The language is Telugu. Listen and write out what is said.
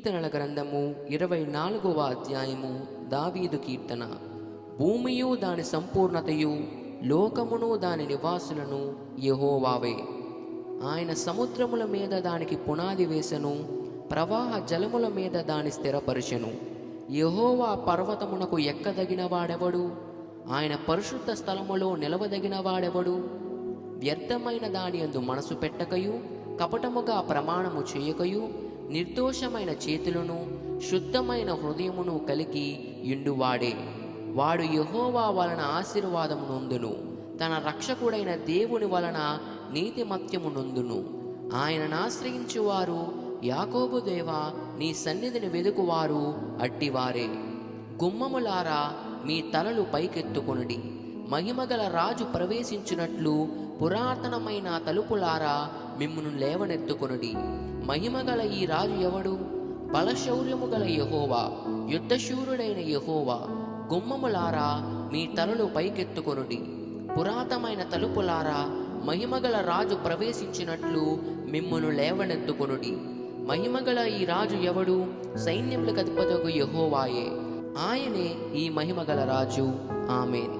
కీర్తనల గ్రంథము 24వ అధ్యాయము. దావీదు కీర్తన. భూమియు దాని సంపూర్ణతయు, లోకమును దాని నివాసులను యెహోవావే. ఆయన సముద్రముల మీద దానికి పునాది వేసెను, ప్రవాహ జలముల మీద దాని స్థిరపరచెను. యెహోవా పర్వతమునకు ఎక్కదగిన వాడెవడు? ఆయన పరిశుద్ధ స్థలములో నిలవదగిన వాడెవడు? వ్యర్థమైన దాని యందు మనసు పెట్టకయు, కపటముగా ప్రమాణము చేయకయు, నిర్దోషమైన చేతులను శుద్ధమైన హృదయమును కలిగి యుండువాడే. వాడు యెహోవా వలన ఆశీర్వాదము నొందును, తన రక్షకుడైన దేవుని వలన నీతిమత్యము నొందును. ఆయనను ఆశ్రయించువారు, యాకోబు దేవా, నీ సన్నిధిని వెదుకువారు అట్టివారే. గుమ్మములారా, మీ తలలు పైకెత్తుకొనుడి. మహిమగల రాజు ప్రవేశించినట్లు పురాతనమైన తలుపులారా, మిమ్మును లేవనెత్తుకొనుడి. మహిమగల ఈ రాజు ఎవడు? బలశౌర్యము గల యెహోవా, యుద్ధశూరుడైన యెహోవా. గుమ్మములారా, మీ తలలు పైకెత్తుకొనుడి. పురాతనమైన తలుపులారా, మహిమగల రాజు ప్రవేశించినట్లు మిమ్మును లేవనెత్తుకొనుడి. మహిమగల ఈ రాజు ఎవడు? సైన్యములకు అధిపతియగు యెహోవాయే. ఆయనే ఈ మహిమగల రాజు. ఆమేన్.